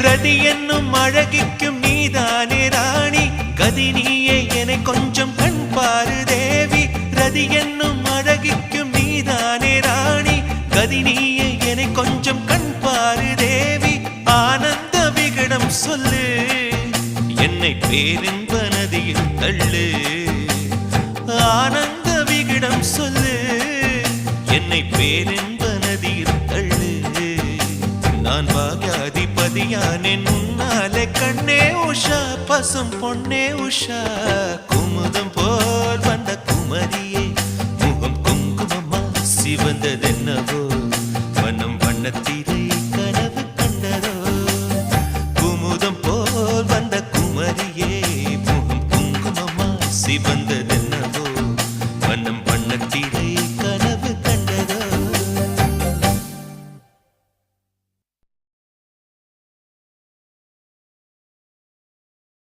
ரதி என்னும் அழகிக்கும் நீதானே ராணி கதி நீயே என கொஞ்சம் கண் பாரு தேவி ரதி என்னும் அழகிக்கும் நீதானே ராணி கதி நீயே என கொஞ்சம் கண் பாரு தேவி ஆனந்த விகடம் சொல்லு என்னை பேரின்ப நதியில் தள்ளு ஆனந்த விகடம் சொல்லு என்னை பேரின்ப நதியில் தள்ளு நான் பாக்யாதிபதியானேன் முன்னாலே கண்ணே உஷா பசும் பொன்னே உஷா குமுதம் போல் வந்த குமரியே முகம் குங்குமமா சிவந்ததென்னவோ வனம் வண்ணத்தி